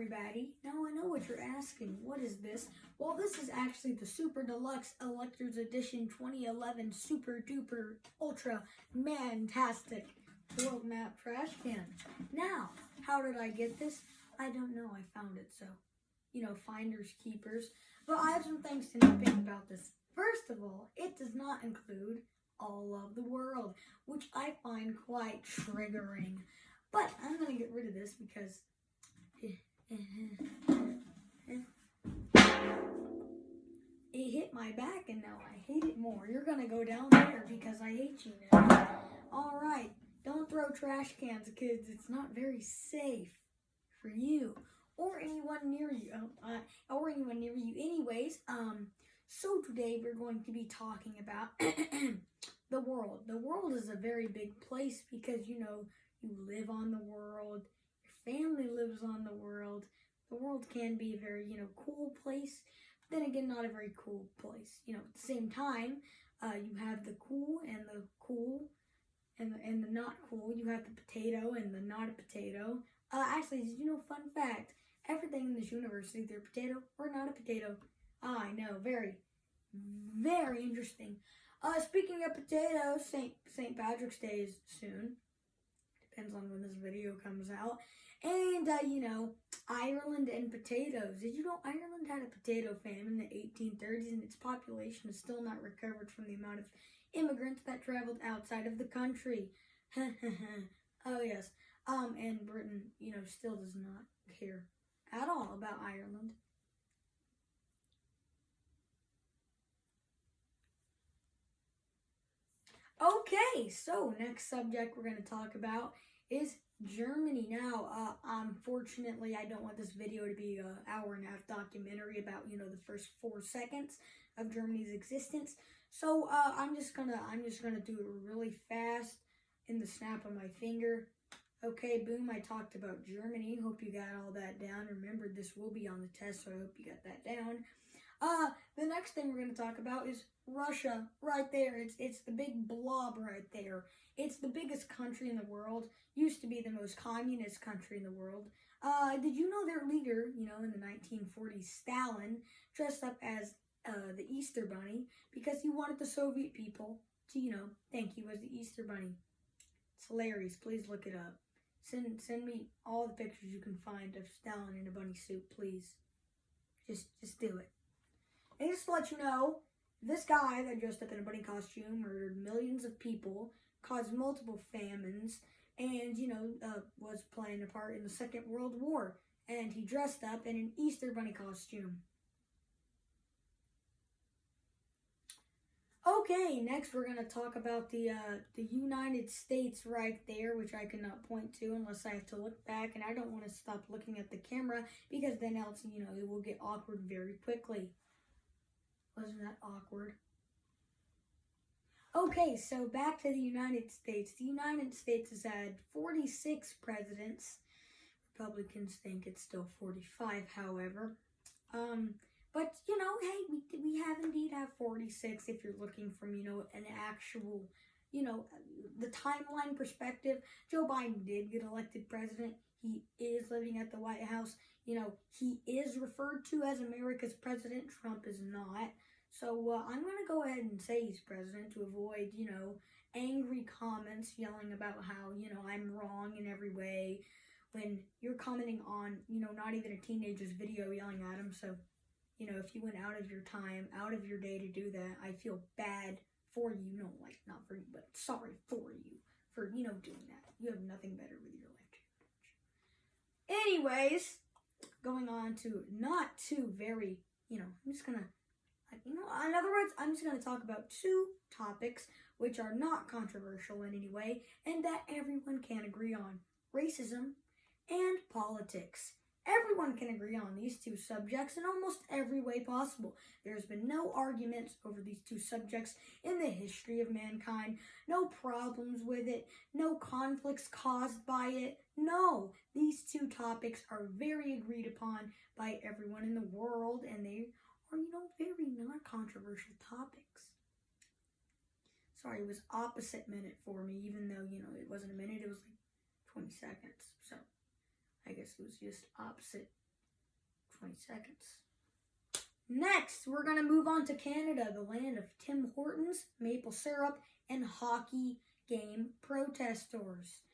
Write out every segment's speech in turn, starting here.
everybody. Now I know what you're asking. What is this? Well, this is actually the Super Deluxe Elector's Edition 2011 Super Duper Ultra Mantastic World Map Trash Can. Now, how did I get this? I don't know. I found it, so, finders keepers. But I have some things to nitpick about this. First of all, it does not include all of the world, which I find quite triggering. But I'm going to get rid of this because it hit my back and now I hate it more. You're going to go down there because I hate you now. Alright, don't throw trash cans, kids. It's not very safe for you or anyone near you. Anyways, so today we're going to be talking about the world. The world is a very big place because, you live on the world. Your family lives on the world. The world can be a very, cool place. But then again, not a very cool place. At the same time, you have the cool and the cool and the not cool. You have the potato and the not a potato. Actually, did you know, fun fact, everything in this universe is either a potato or not a potato. I know, very, very interesting. Speaking of potatoes, St. Patrick's Day is soon. Depends on when this video comes out. And, Ireland and potatoes. Did you know Ireland had a potato famine in the 1830s and its population is still not recovered from the amount of immigrants that traveled outside of the country? Oh, yes. And Britain, still does not care at all about Ireland. Okay, so next subject we're going to talk about is Germany. Now, unfortunately, I don't want this video to be an hour-and-a-half documentary about, the first 4 seconds of Germany's existence. So, I'm just gonna do it really fast in the snap of my finger. Okay, boom, I talked about Germany. Hope you got all that down. Remember, this will be on the test, so I hope you got that down. The next thing we're going to talk about is Russia, right there. It's the big blob right there. It's the biggest country in the world. Used to be the most communist country in the world. Did you know their leader, in the 1940s, Stalin, dressed up as the Easter Bunny because he wanted the Soviet people to, thank you as the Easter Bunny. It's hilarious. Please look it up. Send me all the pictures you can find of Stalin in a bunny suit, please. Just do it. And just to let you know, this guy that dressed up in a bunny costume murdered millions of people, caused multiple famines, and, was playing a part in the Second World War. And he dressed up in an Easter bunny costume. Okay, next we're going to talk about the United States right there, which I cannot point to unless I have to look back, and I don't want to stop looking at the camera because then else, it will get awkward very quickly. Wasn't that awkward? Okay, so back to the United States. The United States has had 46 presidents. Republicans think it's still 45, however. But, hey, we have indeed have 46 if you're looking from, an actual, the timeline perspective. Joe Biden did get elected president. He is living at the White House. He is referred to as America's president. Trump is not. So I'm going to go ahead and say he's president to avoid, angry comments yelling about how, I'm wrong in every way when you're commenting on, not even a teenager's video yelling at him. So, if you went out of your time, out of your day to do that, I feel bad for you. No, not for you, but sorry for you for, doing that. You have nothing better with your life. Anyways, going on to not too very, I'm just going to, in other words, I'm just going to talk about 2 topics which are not controversial in any way and that everyone can agree on. Racism and politics. Everyone can agree on these 2 subjects in almost every way possible. There's been no arguments over these 2 subjects in the history of mankind. No problems with it. No conflicts caused by it. No, these 2 topics are very agreed upon by everyone in the world, and they are, very non-controversial topics. Sorry, it was opposite minute for me, even though, it wasn't a minute, it was like 20 seconds. So, I guess it was just opposite 20 seconds. Next, we're going to move on to Canada, the land of Tim Hortons, maple syrup, and hockey game protesters.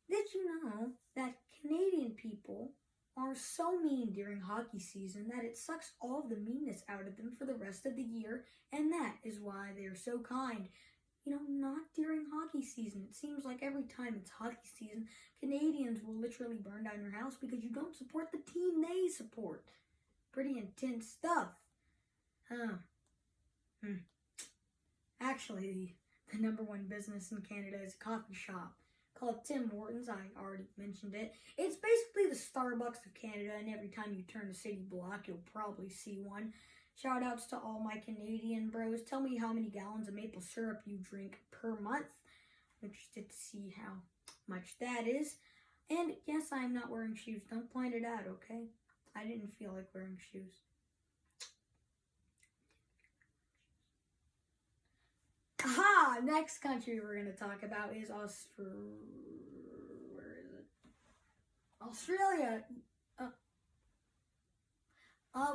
Did you know that Canadian people are so mean during hockey season that it sucks all of the meanness out of them for the rest of the year, and that is why they are so kind. You know, not during hockey season. It seems like every time it's hockey season, Canadians will literally burn down your house because you don't support the team they support. Pretty intense stuff. Actually, the number one business in Canada is a coffee shop called Tim Hortons. I already mentioned it. It's basically the Starbucks of Canada, and every time you turn a city block, you'll probably see one. Shout outs to all my Canadian bros. Tell me how many gallons of maple syrup you drink per month. I'm interested to see how much that is. And yes, I'm not wearing shoes. Don't point it out, okay? I didn't feel like wearing shoes. Aha! Next country we're going to talk about is Australia.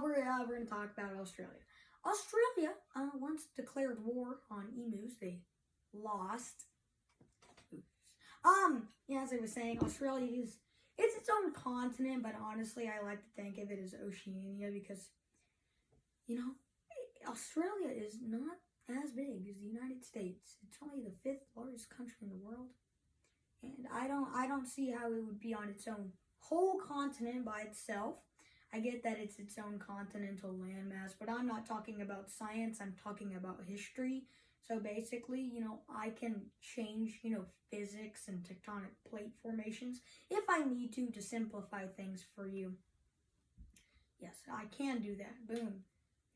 We're going to talk about Australia. Australia once declared war on emus. They lost. Yeah, as I was saying, Australia is its own continent, but honestly, I like to think of it as Oceania because, you know, Australia is not as big as the United States. It's only the 5th largest country in the world, and I don't see how it would be on its own whole continent by itself. I get that it's its own continental landmass, but I'm not talking about science. I'm talking about history. So basically, you know, I can change, you know, physics and tectonic plate formations if I need to simplify things for you. Yes, I can do that. Boom.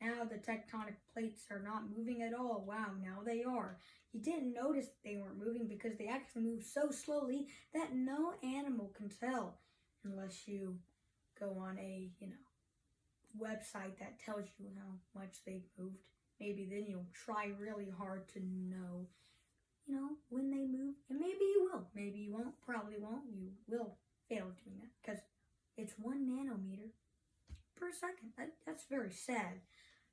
Now the tectonic plates are not moving at all. Wow, now they are. You didn't notice they weren't moving because they actually move so slowly that no animal can tell unless you go on a, you know, website that tells you how much they've moved. Maybe then you'll try really hard to know, you know, when they move. And maybe you will. Maybe you won't. Probably won't. You will fail doing that because it's 1 nanometer per second. That's very sad.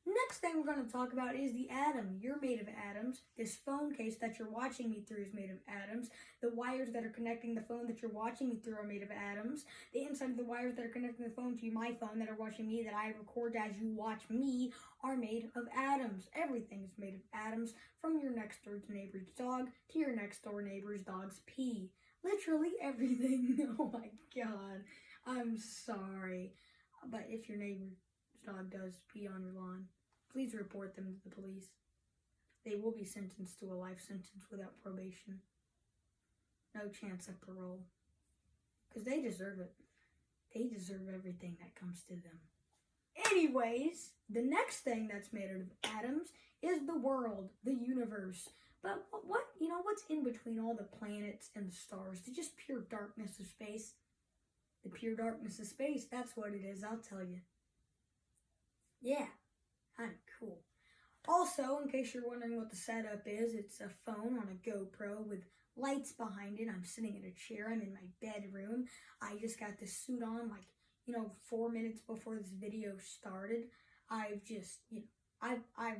Next thing we're going to talk about is the atom. You're made of atoms. This phone case that you're watching me through is made of atoms. The wires that are connecting the phone that you're watching me through are made of atoms. The inside of the wires that are connecting the phone to my phone that are watching me, that I record as you watch me, are made of atoms. Everything is made of atoms, from your next door neighbor's dog to your next door neighbor's dog's pee. Literally everything. Oh my God. I'm sorry. But if your neighbor's dog does pee on your lawn, please report them to the police. They will be sentenced to a life sentence without probation. No chance of parole. Because they deserve it. They deserve everything that comes to them. Anyways, the next thing that's made out of atoms is the world, the universe. But what's in between all the planets and the stars? It's just pure darkness of space. The pure darkness of space, that's what it is, I'll tell you. Yeah. Kind of cool. Also, in case you're wondering what the setup is, it's a phone on a GoPro with lights behind it. I'm sitting in a chair. I'm in my bedroom. I just got this suit on 4 minutes before this video started. I've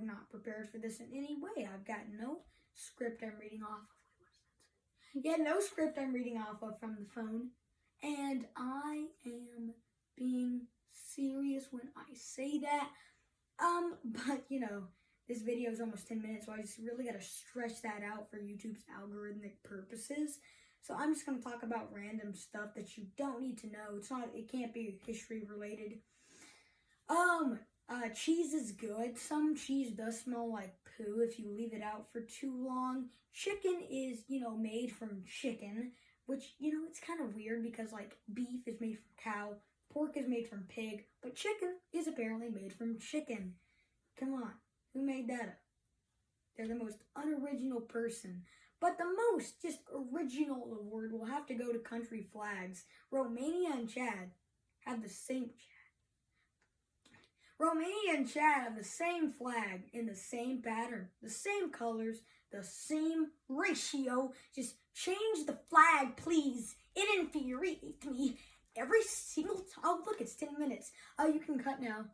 not prepared for this in any way. I've got no script I'm reading off of. Yeah, no script I'm reading off of from the phone. And I am being serious when I say that. But, this video is almost 10 minutes, so I just really got to stretch that out for YouTube's algorithmic purposes. So I'm just going to talk about random stuff that you don't need to know. It can't be history related. Cheese is good. Some cheese does smell like poo if you leave it out for too long. Chicken is, made from chicken, which, it's kind of weird because, beef is made from cow, pork is made from pig, but chicken is apparently made from chicken. Come on, who made that up? They're the most unoriginal person. But the most just original award will have to go to country flags. Romania and Chad have the same flag in the same pattern, the same colors, the same ratio. Just change the flag, please. It infuriates me every single time. look, it's 10 minutes. You can cut now.